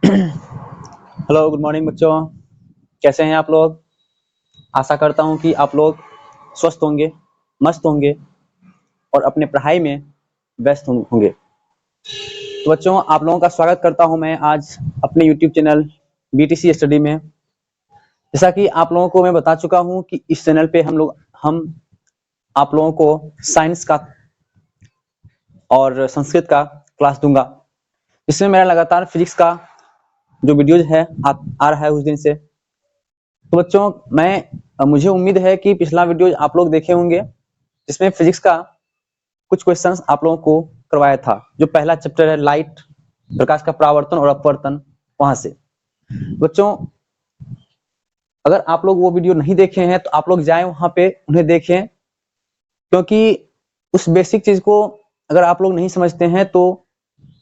Hello, good morning बच्चों। कैसे हैं आप लोग? आशा करता हूं कि आप लोग स्वस्थ होंगे, मस्त होंगे और अपने पढ़ाई में व्यस्त होंगे। तो बच्चों, आप लोगों का स्वागत करता हूं मैं आज अपने यूट्यूब चैनल बीटीसी स्टडी में। जैसा कि आप लोगों को मैं बता चुका हूं कि इस चैनल पे हम आप लोगों को साइंस का और संस्कृत का क्लास दूंगा। इसमें मेरा लगातार फिजिक्स का जो वीडियोज है आ रहा है उस दिन से। तो बच्चों, मुझे उम्मीद है कि पिछला वीडियो आप लोग देखे होंगे जिसमें फिजिक्स का कुछ क्वेश्चंस आप लोगों को करवाया था। जो पहला चैप्टर है लाइट, प्रकाश का परावर्तन और अपवर्तन, वहां से। बच्चों, अगर आप लोग वो वीडियो नहीं देखे हैं तो आप लोग जाएं वहां पे उन्हें देखें, क्योंकि उस बेसिक चीज को अगर आप लोग नहीं समझते हैं तो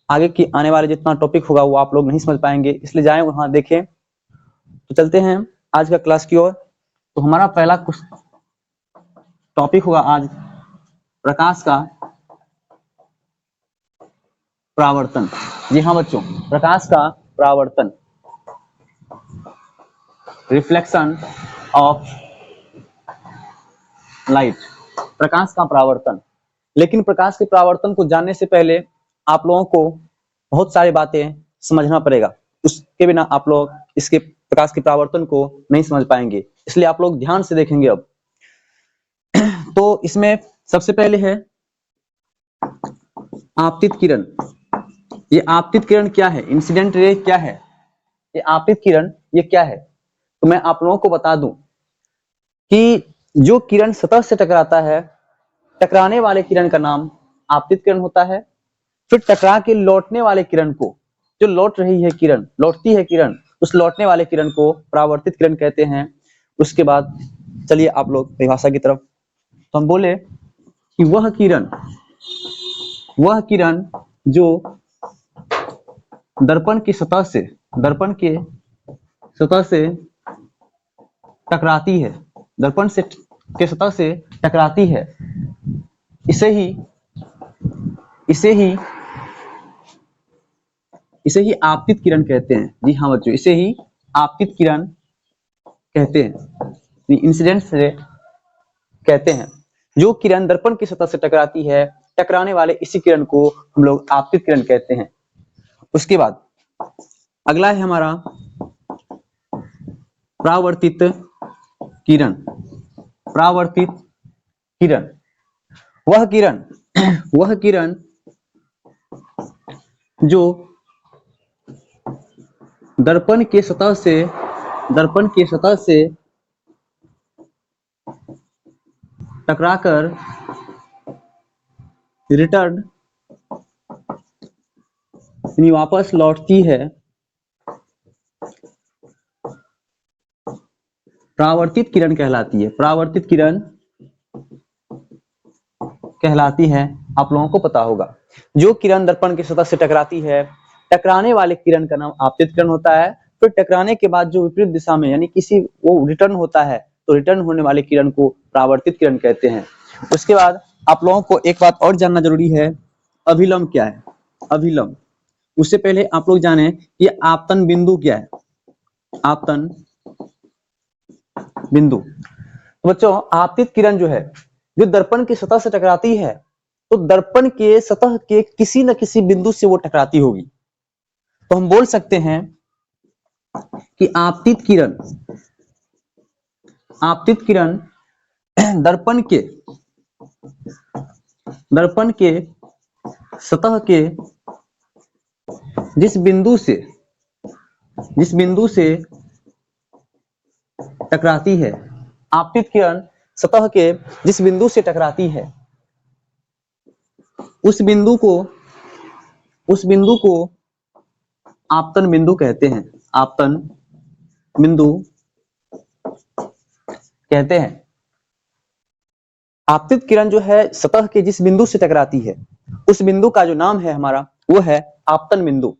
आगे की आने वाले जितना टॉपिक होगा वो आप लोग नहीं समझ पाएंगे। इसलिए जाएं वहां देखें। तो चलते हैं आज का क्लास की ओर। तो हमारा पहला टॉपिक होगा आज प्रकाश का परावर्तन। जी हाँ बच्चों, प्रकाश का परावर्तन, रिफ्लेक्शन ऑफ लाइट, प्रकाश का परावर्तन। लेकिन प्रकाश के परावर्तन को जानने से पहले आप लोगों को बहुत सारी बातें समझना पड़ेगा। उसके बिना आप लोग इसके प्रकाश के परावर्तन को नहीं समझ पाएंगे। इसलिए आप लोग ध्यान से देखेंगे अब। तो इसमें सबसे पहले है आपतित किरण। ये आपतित किरण क्या है? इंसिडेंट रे क्या है? ये आपतित किरण ये क्या है? तो मैं आप लोगों को बता दूं कि जो किरण सतह से टकराता है, टकराने वाले किरण का नाम आपतित किरण होता है। फिर टकरा के लौटने वाले किरण को, जो लौट रही है किरण, लौटती है किरण, उस लौटने वाले किरण को परावर्तित किरण कहते हैं। उसके बाद चलिए आप लोग परिभाषा की तरफ। तो हम बोले कि वह किरण जो दर्पण की सतह से, दर्पण के सतह से टकराती है, दर्पण से के सतह से टकराती है, इसे ही इसे ही इसे ही आपतित किरण कहते हैं। जी हाँ बच्चों, इसे ही आपतित किरण कहते हैं, इंसिडेंट रे कहते हैं। जो किरण दर्पण की सतह से टकराती है, टकराने वाले इसी किरण को हम लोग आपतित किरण कहते हैं। उसके बाद अगला है हमारा परावर्तित किरण। परावर्तित किरण वह किरण वह किरण जो दर्पण के सतह से टकराकर रिटर्न यानी वापस लौटती है, परावर्तित किरण कहलाती है। परावर्तित किरण कहलाती है, आप लोगों को पता होगा। जो किरण दर्पण की सतह से टकराती है, टकराने वाले किरण का नाम आपतित किरण होता है। फिर टकराने के बाद जो विपरीत दिशा में यानी किसी वो रिटर्न होता है, तो रिटर्न होने वाले किरण को परावर्तित किरण कहते हैं। उसके बाद आप लोगों को एक बात और जानना जरूरी है, अभिलंब क्या है? अभिलंब। उससे पहले आप लोग जाने कि आपतन बिंदु क्या है। आपतन बिंदु। तो बच्चों, आपतित किरण जो है, जो दर्पण की सतह से टकराती है, तो दर्पण के सतह के किसी न किसी बिंदु से वो टकराती होगी। तो हम बोल सकते हैं कि आपतित किरण दर्पण के सतह के जिस बिंदु से टकराती है, आपतित किरण सतह के जिस बिंदु से टकराती है, उस बिंदु को आपतन बिंदु कहते हैं। आपतन बिंदु कहते हैं। आपतित किरण जो है सतह के जिस बिंदु से टकराती है, उस बिंदु का जो नाम है हमारा, वो है आपतन बिंदु।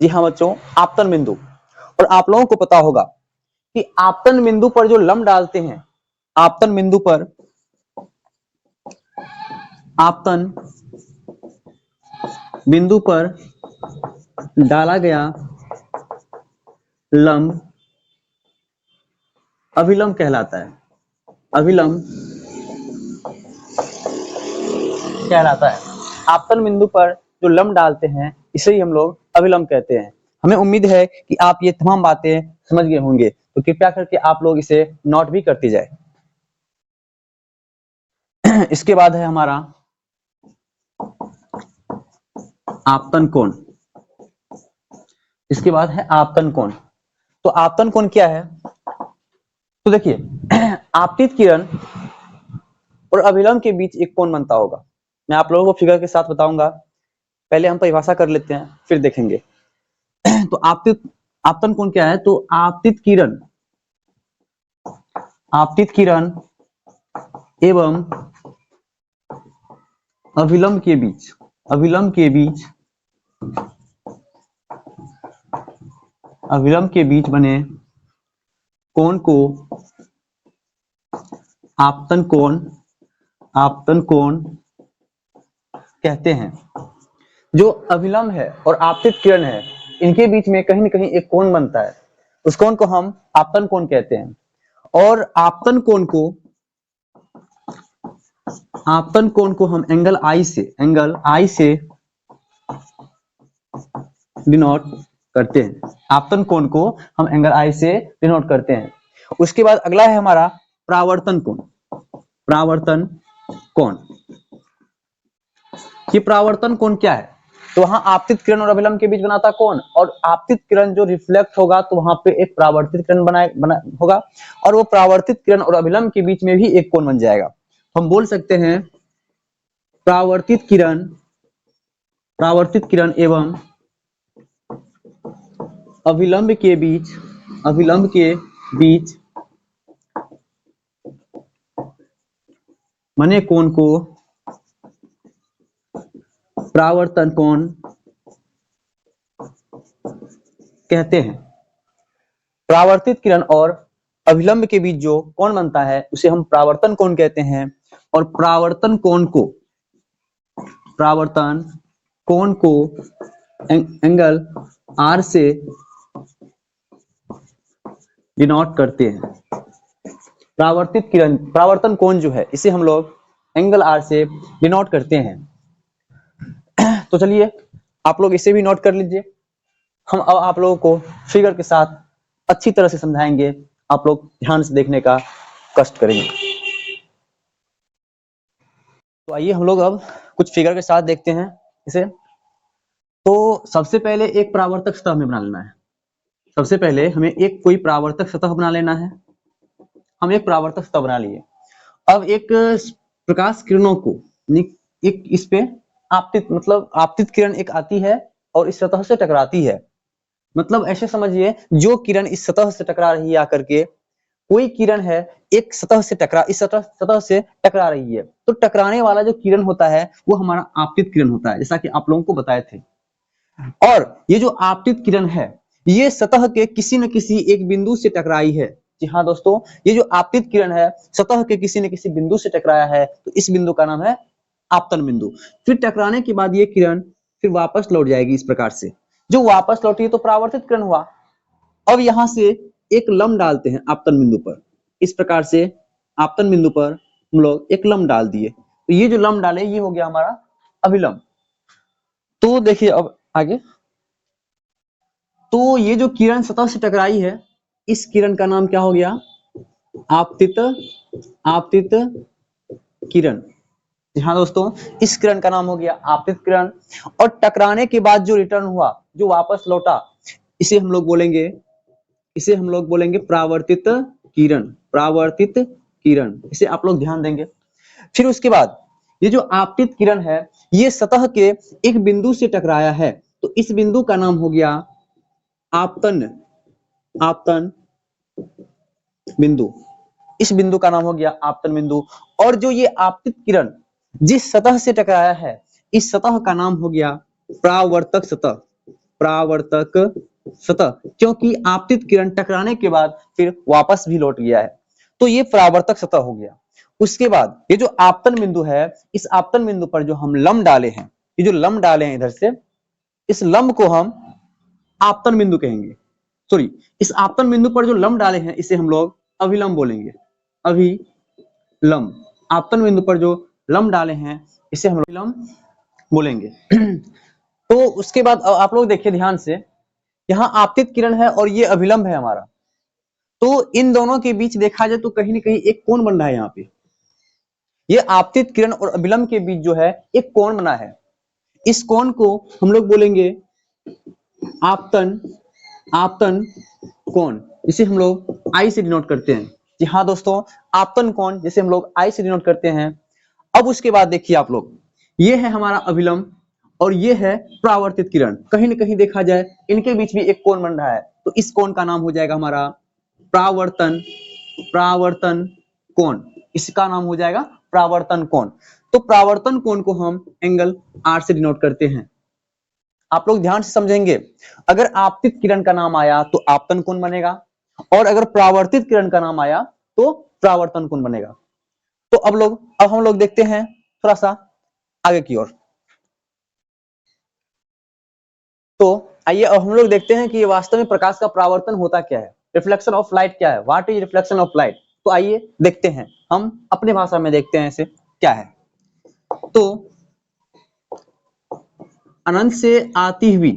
जी हाँ बच्चों, आपतन बिंदु। और आप लोगों को पता होगा कि आपतन बिंदु पर जो लंब डालते हैं, आपतन बिंदु पर डाला गया लंब अभिलंब कहलाता है, अभिलंब कहलाता है। आपतन बिंदु पर जो लंब डालते हैं इसे ही हम लोग अभिलंब कहते हैं। हमें उम्मीद है कि आप ये तमाम बातें समझ गए होंगे, तो कृपया करके आप लोग इसे नोट भी करते जाए। इसके बाद है हमारा आपतन कोण। इसके बाद है आपतन कोण। तो आपतन कोण क्या है? तो देखिए आपतित किरण और अभिलंब के बीच एक कोण बनता होगा। मैं आप लोगों को फिगर के साथ बताऊंगा, पहले हम परिभाषा कर लेते हैं फिर देखेंगे। तो आपतन कोण क्या है? तो आपतित किरण एवं अभिलंब के बीच, अभिलंब के बीच बने कोण को आपतन कोण कहते हैं। जो अभिलंब है और आपतित किरण है इनके बीच में कहीं न कहीं एक कोण बनता है, उस कोण को हम आपतन कोण कहते हैं। और आपतन कोण को हम एंगल आई से डिनोट करते हैं। आपतन कोण को हम एंगल आई से डिनोट करते हैं। उसके बाद अगला है हमारा परावर्तन कोण। ये परावर्तन कोण क्या है? तो वहां आपतित किरण और अभिलंब के बीच बनाता कोण, और आपतित किरण जो रिफ्लेक्ट होगा तो वहां पे एक परावर्तित किरण बना होगा, और वो परावर्तित किरण और अभिलंब के बीच में भी एक कोण बन जाएगा। हम बोल सकते हैं परावर्तित किरण एवं अभिलंब के बीच बने कोण को परावर्तन कोण कहते हैं। परावर्तित किरण और अभिलंब के बीच जो कोण बनता है उसे हम परावर्तन कोण कहते हैं, और परावर्तन कोण को एंगल आर से डिनोट करते हैं। परावर्तन कोण जो है इसे हम लोग एंगल आर से डिनोट करते हैं। तो चलिए आप लोग इसे भी नोट कर लीजिए। हम अब आप लोगों को फिगर के साथ अच्छी तरह से समझाएंगे, आप लोग ध्यान से देखने का कष्ट करेंगे। तो आइए हम लोग अब कुछ फिगर के साथ देखते हैं इसे। तो सबसे पहले एक परावर्तक सतह हमें बना लेना है। सबसे पहले हमें एक कोई परावर्तक सतह बना लेना है। हम एक परावर्तक सतह बना लिए। अब एक प्रकाश किरणों को एक इस पे आपतित किरण एक आती है और इस सतह से टकराती है। मतलब ऐसे समझिए जो किरण इस सतह से टकरा रही है आकर के, कोई किरण है एक सतह से सतह से टकरा रही है, तो टकराने वाला जो किरण होता है वो हमारा आपतित किरण होता है, जैसा कि आप लोगों को बताए थे। और ये जो आपतित किरण है ये सतह के किसी न किसी एक बिंदु से टकराई है। जी हाँ दोस्तों, ये जो आपतित किरण है सतह के किसी न किसी बिंदु से टकराया है, तो इस बिंदु का नाम है आपतन बिंदु। फिर टकराने के बाद ये किरण फिर वापस लौट जाएगी इस प्रकार से। जो वापस लौटी तो परावर्तित किरण हुआ। अब यहां से एक लंब डालते हैं आपतन बिंदु पर। इस प्रकार से आपतन बिंदु पर हम लोग एक लंब डाल दिए, तो ये जो लंब डाले ये हो गया हमारा अभिलंब। तो देखिए अब आगे, तो ये जो किरण सतह से टकराई है इस किरण का नाम क्या हो गया? आपतित किरण। हाँ दोस्तों, इस किरण का नाम हो गया आपतित किरण। और टकराने के बाद जो रिटर्न हुआ, जो वापस लौटा, इसे हम लोग बोलेंगे परावर्तित किरण। इसे आप लोग ध्यान देंगे। फिर उसके बाद ये जो आपतित किरण है ये सतह के एक बिंदु से टकराया है, तो इस बिंदु का नाम हो गया आपतन बिंदु। इस बिंदु का नाम हो गया आपतन बिंदु। और जो ये आपतित किरण जिस सतह से टकराया है इस सतह का नाम हो गया परावर्तक सतह, क्योंकि आपतित किरण टकराने के बाद फिर वापस भी लौट गया है, तो ये परावर्तक सतह हो गया। उसके बाद ये जो आपतन बिंदु है, इस आपतन बिंदु पर जो हम लंब डाले हैं, ये जो लंब डाले हैं इधर से, इस लंब को हम आपतन बिंदु कहेंगे। सॉरी, इस आपतन बिंदु पर जो लंब डाले हैं इसे हम लोग अभिलंब बोलेंगे। अभिलंब, आपतन बिंदु पर जो लंब डाले हैं इसे हम लोग अभिलंब बोलेंगे। तो उसके बाद आप लोग देखिए ध्यान से, यहाँ आपतित किरण है और ये अभिलंब है हमारा, तो इन दोनों के बीच देखा जाए तो कहीं ना कहीं एक कोण बन रहा है। यहाँ पे ये आपतित किरण और अभिलंब के बीच जो है एक कोण बना है, इस कोण को हम लोग बोलेंगे आपतन, आपतन कोण, जिसे हम लोग आई से डिनोट करते हैं। जी हाँ दोस्तों, आपतन कोण जिसे हम लोग आई से डिनोट करते हैं। अब उसके बाद देखिए आप लोग, ये है हमारा अभिलंब और ये है परावर्तित किरण। कहीं ना कहीं देखा जाए इनके बीच भी एक कोण बन रहा है, तो इस कोण का नाम हो जाएगा हमारा परावर्तन, परावर्तन कोण। इसका नाम हो जाएगा परावर्तन कोण। तो परावर्तन कोण को हम एंगल आर से डिनोट करते हैं। आप लोग ध्यान से समझेंगे, अगर आपतित किरण का नाम आया तो आपतन कोण बनेगा, और अगर परावर्तित किरण का नाम आया तो परावर्तन कोण बनेगा। तो अब हम लोग देखते हैं थोड़ा सा आगे की ओर। तो आइए अब हम लोग देखते हैं कि ये वास्तव में प्रकाश का परावर्तन होता क्या है, रिफ्लेक्शन ऑफ लाइट क्या है, what is reflection of light. तो आइए देखते हैं, हम अपने भाषा में देखते हैं इसे क्या है। तो अनंत से आती हुई,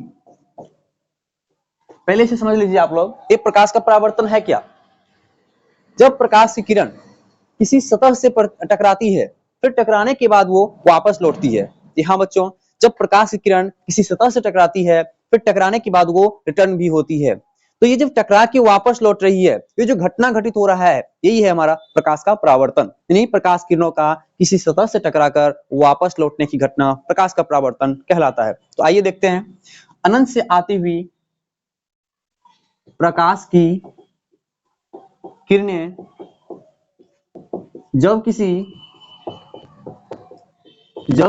पहले से समझ लीजिए आप लोग, ये प्रकाश का परावर्तन है क्या। जब प्रकाश की किरण किसी सतह से टकराती है, फिर टकराने के बाद वो वापस लौटती है। जी हाँ बच्चों, जब प्रकाश की किरण किसी सतह से टकराती है, फिर टकराने के बाद वो रिटर्न भी होती है। तो ये जब टकरा के वापस लौट रही है, ये जो घटना घटित हो रहा है, यही है हमारा प्रकाश का परावर्तन। यानी प्रकाश किरणों का किसी सतह से टकराकर वापस लौटने की घटना प्रकाश का परावर्तन कहलाता है। तो आइए देखते हैं, अनंत से आती हुई प्रकाश की किरणें जब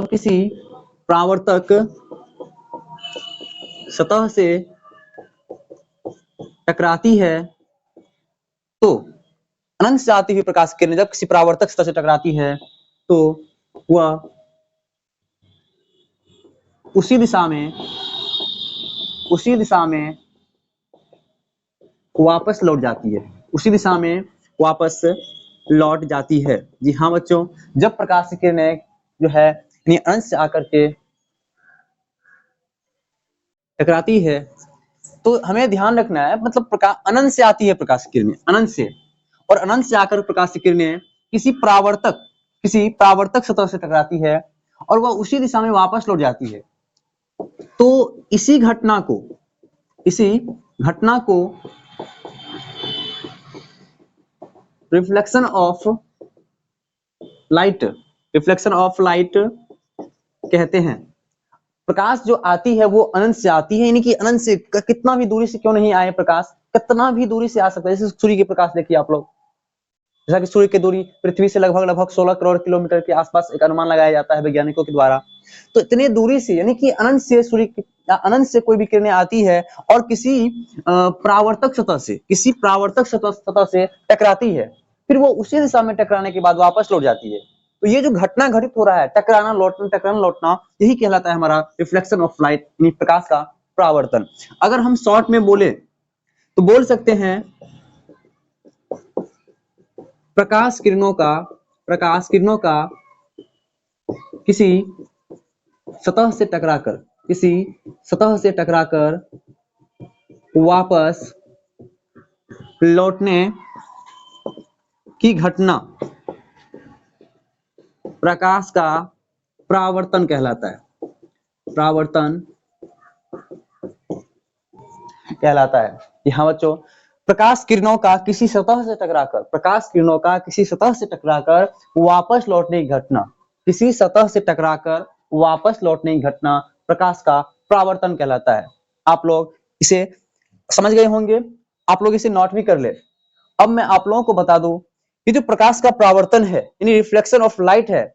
किसी परावर्तक सतह से टकराती है, तो अनंत से आती हुई प्रकाश की किरणें जब किसी परावर्तक सतह से टकराती है तो वह उसी दिशा में वापस लौट जाती है, उसी दिशा में वापस लौट जाती है। जी हाँ बच्चों, जब प्रकाश की किरणें जो है अनंत से आकर के टकराती है, तो हमें ध्यान रखना है, मतलब प्रकाश अनंत से आती है, प्रकाश की किरणें अनंत से, और अनंत से आकर प्रकाश की किरणें किसी परावर्तक सतह से टकराती है और वह उसी दिशा में वापस लौट जाती है। तो इसी घटना को रिफ्लेक्शन ऑफ लाइट कहते हैं। प्रकाश जो आती है वो अनंत से आती है, यानी कि अनंत से कितना भी दूरी से क्यों नहीं आए, प्रकाश कितना भी दूरी से आ सकता है। जैसे सूर्य की प्रकाश देखिए आप लोग, जैसा कि सूर्य की दूरी पृथ्वी से लगभग 16 करोड़ किलोमीटर के आसपास एक अनुमान लगाया जाता है वैज्ञानिकों के द्वारा। तो इतने दूरी से, यानी कि अनंत से कोई भी किरणें आती है और किसी परावर्तक सतह से टकराती है, फिर वो उसी दिशा में टकराने के बाद वापस लौट जाती है। तो ये जो घटना घटित हो रहा है, टकराना लौटना, यही कहलाता है हमारा रिफ्लेक्शन ऑफ लाइट, यानी प्रकाश का परावर्तन। अगर हम शॉर्ट में बोले तो बोल सकते हैं, प्रकाश किरणों का किसी सतह से टकराकर वापस लौटने की घटना प्रकाश का परावर्तन कहलाता है, परावर्तन कहलाता है। यहाँ बच्चों, प्रकाश किरणों का किसी सतह से टकराकर वापस लौटने की घटना प्रकाश का परावर्तन कहलाता है। आप लोग इसे समझ गए होंगे, आप लोग इसे नोट भी कर ले। अब मैं आप लोगों को बता दूं कि जो प्रकाश का परावर्तन है, यानी रिफ्लेक्शन ऑफ लाइट है,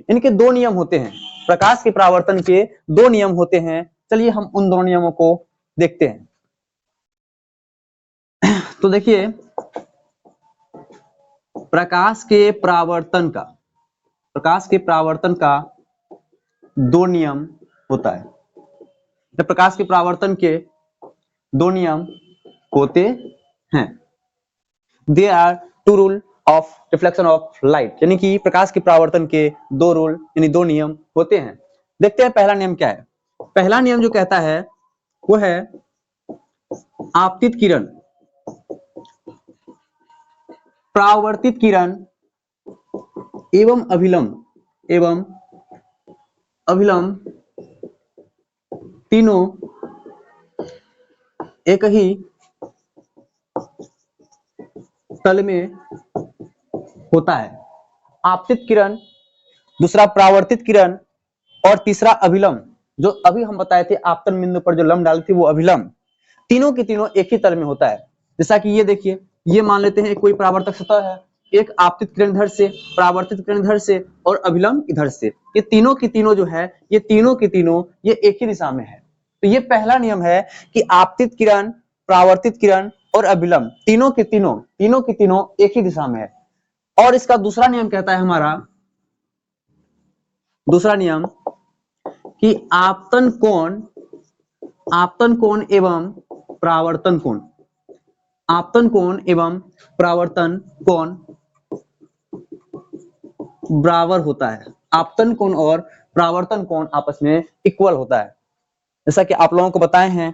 इनके दो नियम होते हैं। प्रकाश के परावर्तन के दो नियम होते हैं। चलिए हम उन दोनों नियमों को देखते हैं। तो देखिए, प्रकाश के परावर्तन का दो नियम होता है। प्रकाश के परावर्तन के दो नियम होते हैं। There are two rule of reflection of light, यानी कि प्रकाश के परावर्तन के दो रूल यानी दो नियम होते हैं। देखते हैं पहला नियम क्या है। पहला नियम जो कहता है वो है आपतित किरण, परावर्तित किरण एवं अभिलंब तीनों एक ही तल में होता है। आपतित किरण, दूसरा परावर्तित किरण और तीसरा अभिलंब, जो अभी हम बताए थे आपतन बिंदु पर जो लंब डाली थी वो अभिलंब, तीनों के तीनों एक ही तल में होता है। जैसा कि ये देखिए, ये मान लेते हैं कोई परावर्तक सतह है, एक आपतित किरण इधर से, परावर्तित किरण इधर से और अभिलंब इधर से, ये तीनों की तीनों जो है ये तीनों की तीनों ये एक ही दिशा में है। तो ये पहला नियम है कि आपतित किरण, परावर्तित किरण और अभिलंब तीनों की तीनों एक ही दिशा में है। और इसका दूसरा नियम कहता है हमारा, दूसरा नियम कि आपतन कोण एवं परावर्तन कोण, आपतन कोण एवं परावर्तन कोण बराबर होता है। आपतन कोण और परावर्तन कोण आपस में इक्वल होता है। जैसा कि आप लोगों को बताए हैं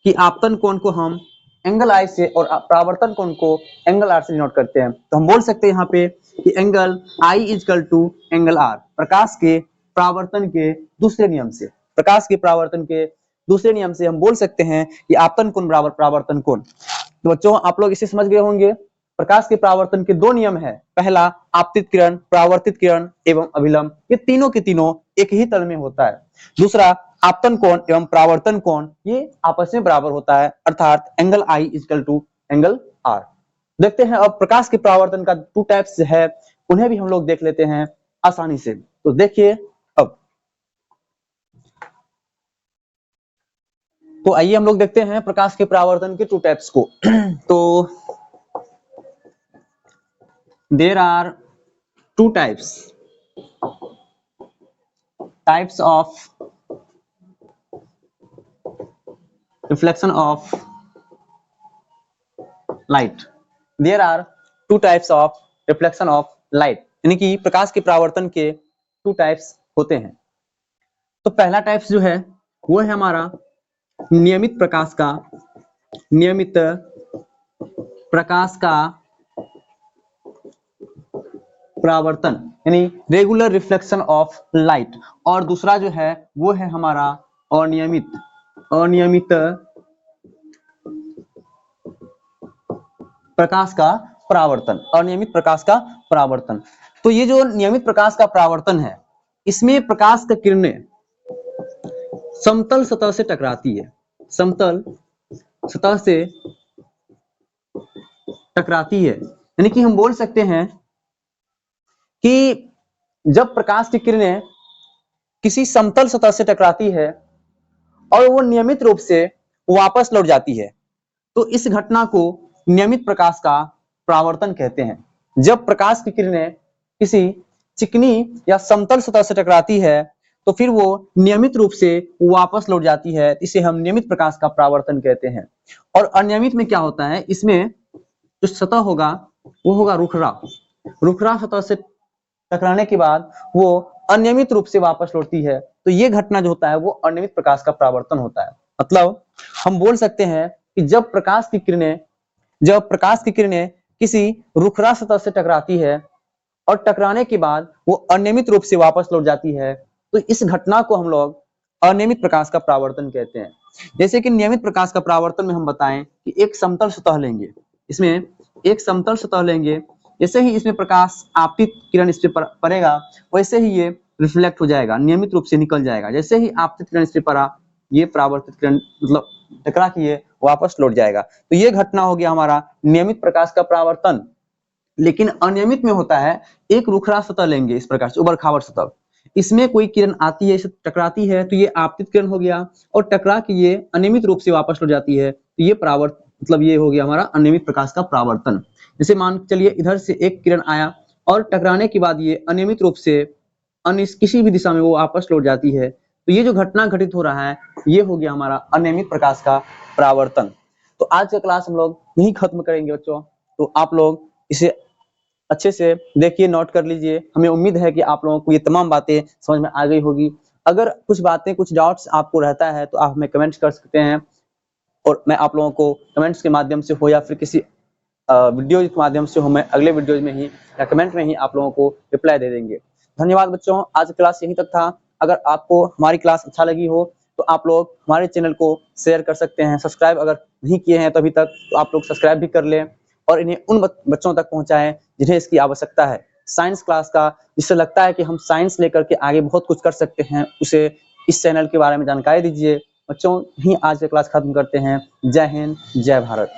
कि आपतन कोण को हम एंगल आई से और परावर्तन कोण को एंगल आर से डिनोट करते हैं। तो हम बोल सकते हैं यहाँ पे कि angle i is equal to angle r, प्रकाश के परावर्तन के दूसरे नियम से, प्रकाश के परावर्तन के दूसरे नियम से हम बोल सकते हैं कि आपतन कोण बराबर परावर्तन कोण। तो बच्चों आप लोग इसे समझ गए होंगे। प्रकाश के परावर्तन के दो नियम है, पहला आपतित किरण, परावर्तित किरण एवं अभिलंब, ये तीनों के तीनों एक ही तल में होता है। दूसरा आपतन कोण एवं परावर्तन कोण ये आपस में बराबर होता है, अर्थात angle i equal to angle r. देखते हैं अब प्रकाश के परावर्तन का टू टाइप्स है, उन्हें भी हम लोग देख लेते हैं आसानी से। तो देखिए अब, तो आइए हम लोग देखते हैं प्रकाश के परावर्तन के टू टाइप्स को। तो there are two types of reflection of light. There are two types of reflection of light, यानी कि प्रकाश के परावर्तन के टू टाइप्स होते हैं। तो पहला टाइप्स जो है वो है हमारा नियमित प्रकाश का परावर्तन, यानी रेगुलर रिफ्लेक्शन ऑफ लाइट, और दूसरा जो है वो है हमारा अनियमित प्रकाश का परावर्तन, अनियमित प्रकाश का परावर्तन। तो ये जो नियमित प्रकाश का परावर्तन है, इसमें प्रकाश का किरणें समतल सतह से टकराती है, समतल सतह से टकराती है। यानी कि हम बोल सकते हैं कि जब प्रकाश की किरणें किसी समतल सतह से टकराती है और वो नियमित रूप से वापस लौट जाती है, तो इस घटना को नियमित प्रकाश का परावर्तन कहते हैं। जब प्रकाश की किरणें किसी चिकनी या समतल सतह से टकराती है तो फिर वो नियमित रूप से वापस लौट जाती है, इसे हम नियमित प्रकाश का परावर्तन कहते हैं। और अनियमित में क्या होता है, इसमें जो सतह होगा वो होगा रुखरा सतह से टकराने के बाद वो अनियमित रूप से वापस लौटती है, तो ये घटना जो होता है वो अनियमित प्रकाश का परावर्तन होता है। मतलब हम बोल सकते हैं कि जब प्रकाश की किरणें किसी रुखरा सतह से टकराती है और टकराने के बाद वो अनियमित रूप से वापस लौट जाती है, तो इस घटना को हम लोग अनियमित प्रकाश का परावर्तन कहते हैं। जैसे कि नियमित प्रकाश का परावर्तन में हम बताएं कि एक समतल सतह लेंगे, इसमें एक समतल सतह लेंगे, जैसे ही इसमें प्रकाश आपतित किरण इस पर पड़ेगा वैसे ही ये रिफ्लेक्ट हो जाएगा, नियमित रूप से निकल जाएगा। जैसे ही आपतित किरण इस पर पड़ा, ये परावर्तित किरण मतलब टकरा के वापस लौट जाएगा। तो ये घटना हो गया हमारा नियमित प्रकाश का परावर्तन। लेकिन अनियमित में होता है, एक रुखरा सतह लेंगे इस प्रकार से, उबड़ खाबड़ सतह, इसमें कोई किरण आती है, इसे टकराती है, तो ये आपतित किरण हो गया और टकरा के ये अनियमित रूप से वापस लौट जाती है, तो ये परावर्तन मतलब ये हो गया हमारा अनियमित प्रकाश का परावर्तन। जैसे मान चलिए इधर से एक किरण आया और टकराने के बाद ये अनियमित रूप से किसी भी दिशा में वो वापस लौट जाती है, तो ये जो घटना घटित हो रहा है ये हो गया हमारा अनियमित प्रकाश का परावर्तन। तो आज का क्लास हम लोग यहीं खत्म करेंगे बच्चों। तो आप लोग इसे अच्छे से देखिए, नोट कर लीजिए। हमें उम्मीद है कि आप लोगों को ये तमाम बातें समझ में आ गई होगी। अगर कुछ बातें, कुछ डाउट्स आपको रहता है तो आप हमें कमेंट्स कर सकते हैं, और मैं आप लोगों को कमेंट्स के माध्यम से हो या फिर किसी वीडियो के माध्यम से हो, मैं अगले वीडियोज में ही या कमेंट में ही आप लोगों को रिप्लाई दे देंगे। धन्यवाद बच्चों, आज क्लास यहीं तक था। अगर आपको हमारी क्लास अच्छा लगी हो तो आप लोग हमारे चैनल को शेयर कर सकते हैं। सब्सक्राइब अगर नहीं किए हैं तो अभी तक, तो आप लोग सब्सक्राइब भी कर लें और इन्हें उन बच्चों तक पहुंचाएं जिन्हें इसकी आवश्यकता है, साइंस क्लास का, जिससे लगता है कि हम साइंस लेकर के आगे बहुत कुछ कर सकते हैं, उसे इस चैनल के बारे में जानकारी दीजिए। बच्चों, यहीं आज की क्लास खत्म करते हैं। जय हिंद, जय भारत।